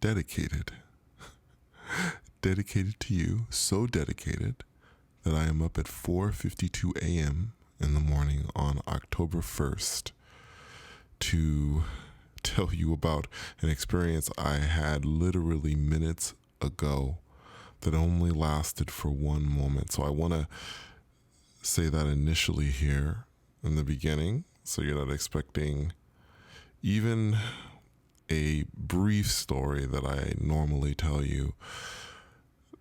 dedicated. Dedicated to you, so dedicated that I am up at 4:52 a.m. in the morning on October 1st to tell you about an experience I had literally minutes ago that only lasted for one moment. So I want to say that initially here in the beginning, so you're not expecting even a brief story that I normally tell you.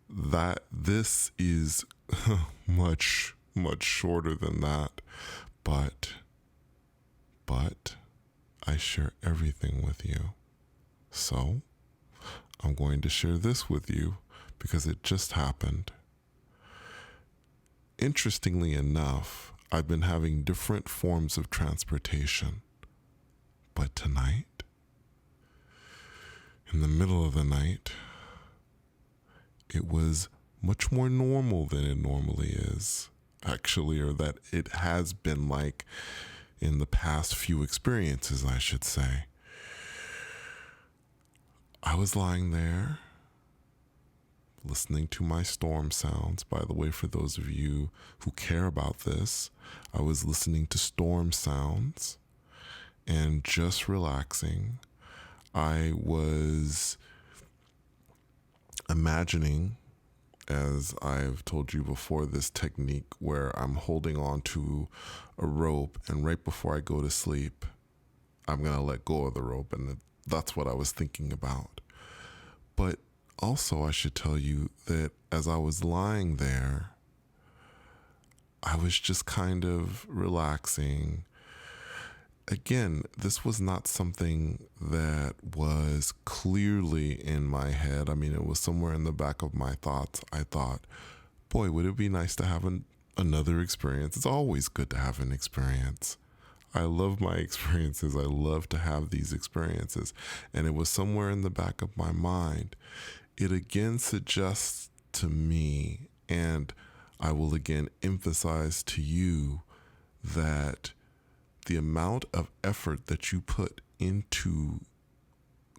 That this is much shorter than that, but I share everything with you. So I'm going to share this with you because it just happened. Interestingly enough, I've been having different forms of transportation, but tonight, in the middle of the night, it was much more normal than it normally is, actually, or that it has been like in the past few experiences, I should say. I was lying there listening to my storm sounds. By the way, for those of you who care about this, I was listening to storm sounds and just relaxing. I was imagining, as I've told you before, this technique where I'm holding on to a rope, and right before I go to sleep, I'm going to let go of the rope. And that's what I was thinking about. But also, I should tell you that as I was lying there, I was just kind of relaxing. Again, this was not something that was clearly in my head. I mean, it was somewhere in the back of my thoughts. I thought, boy, would it be nice to have another experience? It's always good to have an experience. I love my experiences. I love to have these experiences. And it was somewhere in the back of my mind. It again suggests to me, and I will again emphasize to you, that the amount of effort that you put into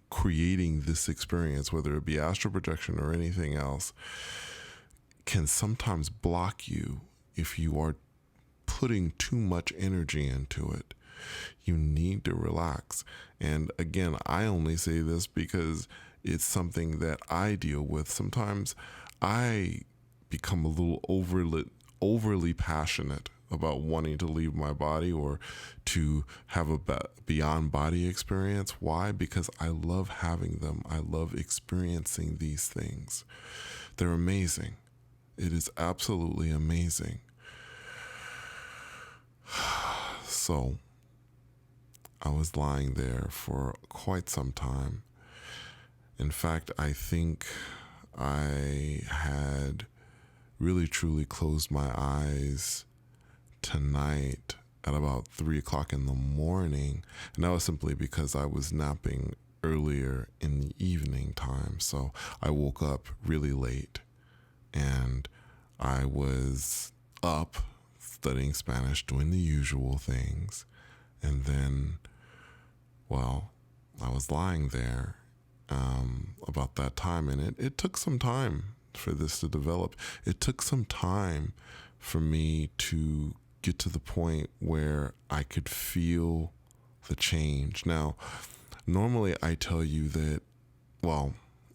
creating this experience, whether it be astral projection or anything else, can sometimes block you if you are putting too much energy into it. You need to relax. And again, I only say this because it's something that I deal with. Sometimes I become a little overly passionate about wanting to leave my body or to have a beyond body experience. Why? Because I love having them. I love experiencing these things. They're amazing. It is absolutely amazing. So I was lying there for quite some time. In fact, I think I had really truly closed my eyes tonight at about 3 o'clock in the morning. And that was simply because I was napping earlier in the evening time. So I woke up really late and I was up studying Spanish, doing the usual things. And then, well, I was lying there about that time, and it took some time for this to develop. It took some time for me to get to the point where I could feel the change. Now, normally I tell you that, well,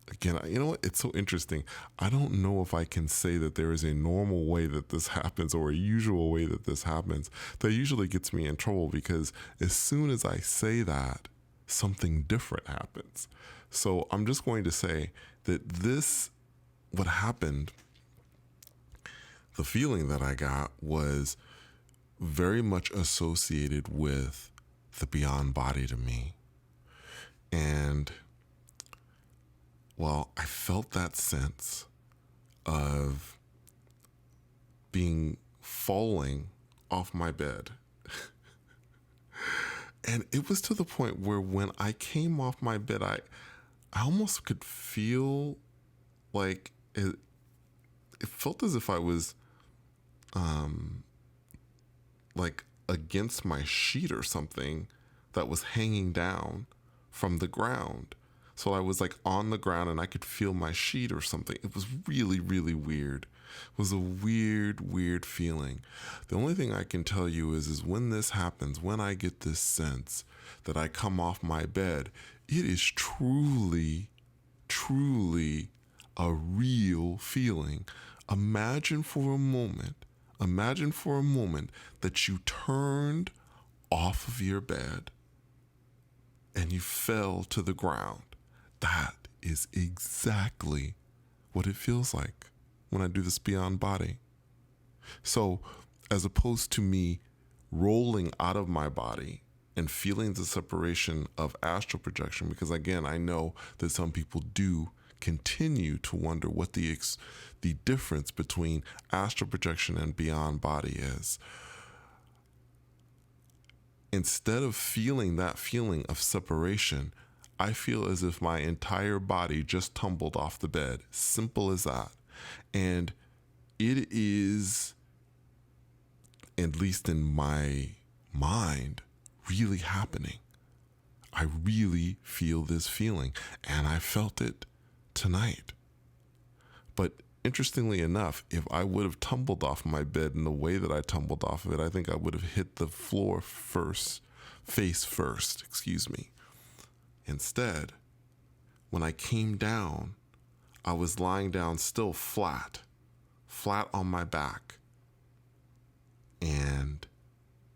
again, you know what? It's so interesting. I don't know if I can say that there is a normal way that this happens or a usual way that this happens. That usually gets me in trouble because as soon as I say that, something different happens. So I'm just going to say that what happened, the feeling that I got was very much associated with the beyond body to me. And, well, I felt that sense of falling off my bed. And it was to the point where when I came off my bed, I almost could feel like it felt as if I was like against my sheet or something that was hanging down from the ground. So I was like on the ground and I could feel my sheet or something. It was really, really weird. It was a weird, weird feeling. The only thing I can tell you is when this happens, when I get this sense that I come off my bed, it is truly, truly a real feeling. Imagine for a moment that you turned off of your bed and you fell to the ground. That is exactly what it feels like when I do this beyond body. So, as opposed to me rolling out of my body and feeling the separation of astral projection, because again, I know that some people do continue to wonder what the difference between astral projection and beyond body is. Instead of feeling that feeling of separation, I feel as if my entire body just tumbled off the bed. Simple as that. And it is, at least in my mind, really happening. I really feel this feeling, and I felt it tonight. But interestingly enough, if I would have tumbled off my bed in the way that I tumbled off of it, I think I would have hit the floor face first. Instead, when I came down, I was lying down still flat on my back. And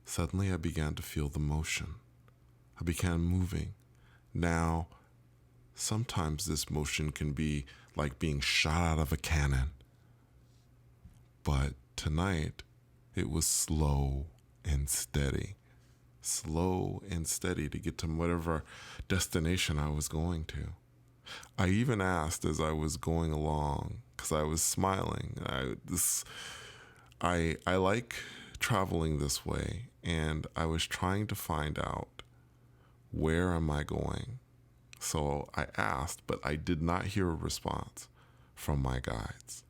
suddenly I began to feel the motion. I began moving. Now, sometimes this motion can be like being shot out of a cannon. But tonight, it was slow and steady to get to whatever destination I was going to. I even asked as I was going along, because I was smiling. I like traveling this way, and I was trying to find out, where am I going? So I asked, but I did not hear a response from my guides.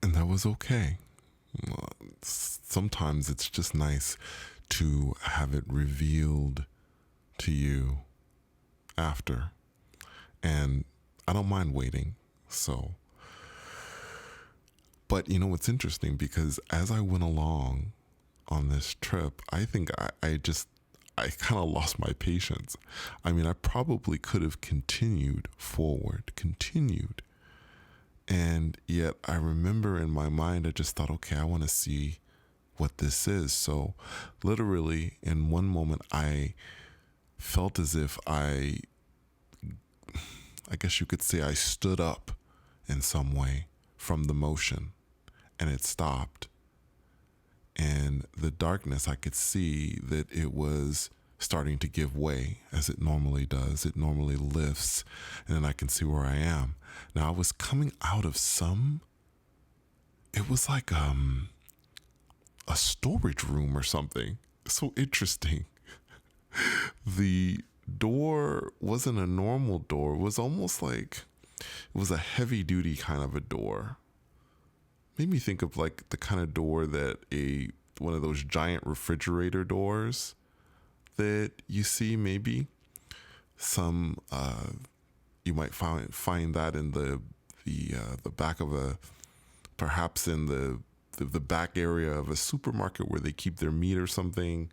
And that was okay. Sometimes it's just nice to have it revealed to you after. And I don't mind waiting. But you know what's interesting, because as I went along on this trip, I think I kind of lost my patience. I mean, I probably could have continued. And yet I remember in my mind, I just thought, okay, I want to see what this is. So literally in one moment, I felt as if I guess you could say I stood up in some way from the motion, and it stopped. And the darkness, I could see that it was starting to give way, as it normally does. It normally lifts, and then I can see where I am. Now, I was coming out of it was like a storage room or something. So interesting. The door wasn't a normal door. It was almost like it was a heavy duty kind of a door. Made me think of like the kind of door that one of those giant refrigerator doors that you see. Maybe some you might find that in the back of perhaps in the back area of a supermarket where they keep their meat or something.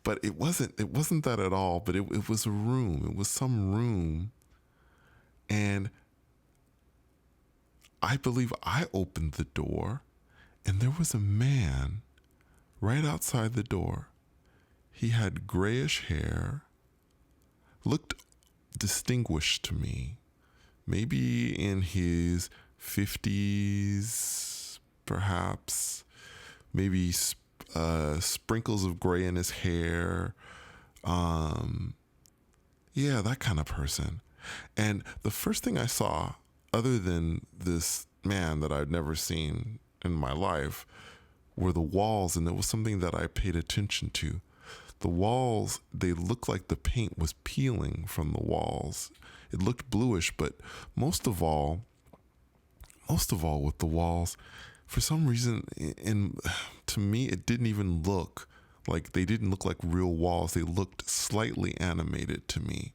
But it wasn't that at all. But it was a room. It was some room, and I believe I opened the door, and there was a man right outside the door. He had grayish hair, looked distinguished to me, maybe in his 50s, perhaps, maybe sprinkles of gray in his hair. Yeah, that kind of person. And the first thing I saw, other than this man that I'd never seen in my life, were the walls, and there was something that I paid attention to. The walls, they looked like the paint was peeling from the walls. It looked bluish, but most of all with the walls, for some reason, to me, it didn't even look like, they didn't look like real walls. They looked slightly animated to me.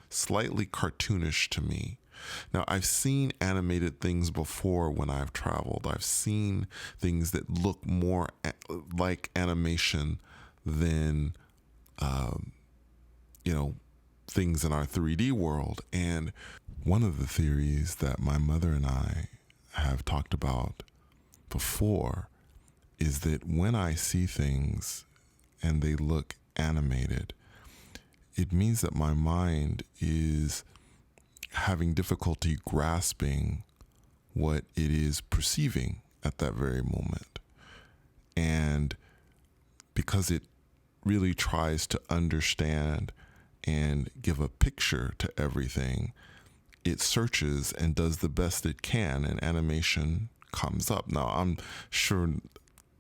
slightly cartoonish to me. Now, I've seen animated things before when I've traveled. I've seen things that look more like animation than, you know, things in our 3D world. And one of the theories that my mother and I have talked about before is that when I see things and they look animated, it means that my mind is having difficulty grasping what it is perceiving at that very moment. And because it really tries to understand and give a picture to everything, it searches and does the best it can, and animation comes up. Now, I'm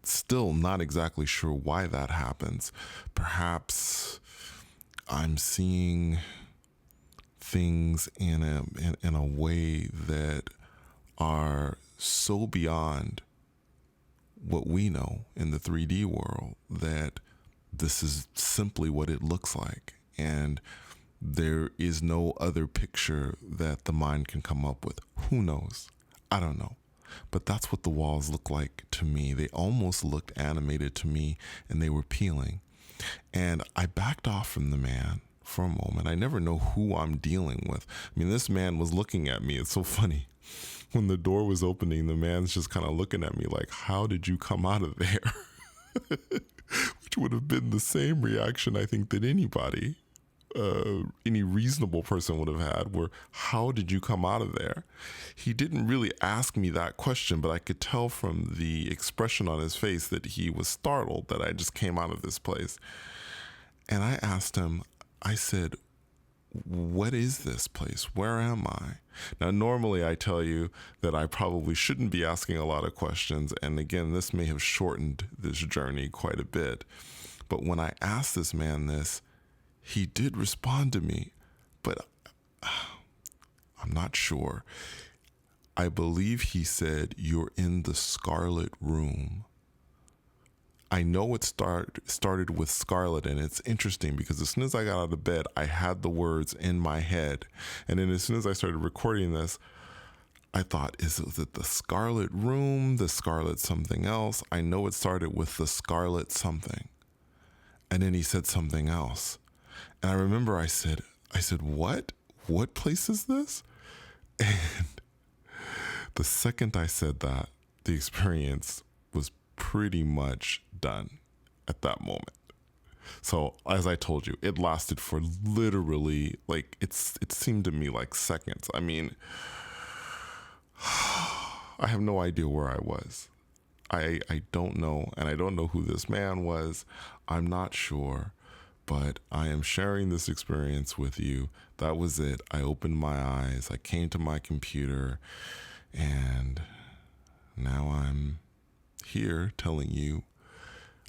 still not exactly sure why that happens. Perhaps I'm seeing things in a way that are so beyond what we know in the 3D world that this is simply what it looks like, and there is no other picture that the mind can come up with. Who knows? I don't know. But that's what the walls look like to me. They almost looked animated to me, and they were peeling. And I backed off from the man for a moment. I never know who I'm dealing with. I mean, this man was looking at me. It's so funny. When the door was opening, the man's just kind of looking at me like, how did you come out of there? Which would have been the same reaction, I think, that any reasonable person would have had, where, how did you come out of there? He didn't really ask me that question, but I could tell from the expression on his face that he was startled that I just came out of this place. And I asked him, I said, what is this place? Where am I? Now, normally I tell you that I probably shouldn't be asking a lot of questions. And again, this may have shortened this journey quite a bit. But when I asked this man this, he did respond to me, but I'm not sure. I believe he said, you're in the Scarlet Room. I know it started with Scarlet, and it's interesting because as soon as I got out of bed, I had the words in my head. And then as soon as I started recording this, I thought, is it the Scarlet Room, the Scarlet something else? I know it started with the Scarlet something. And then he said something else. And I remember I said, what? What place is this? And the second I said that, the experience was pretty much done at that moment. So as I told you, it lasted for literally, like, it seemed to me like seconds. I mean, I have no idea where I was. I don't know, and I don't know who this man was. I'm not sure, but I am sharing this experience with you. That was it. I opened my eyes, I came to my computer, and now I'm here telling you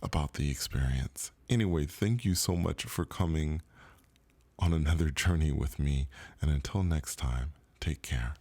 about the experience. Anyway, thank you so much for coming on another journey with me, and until next time, take care.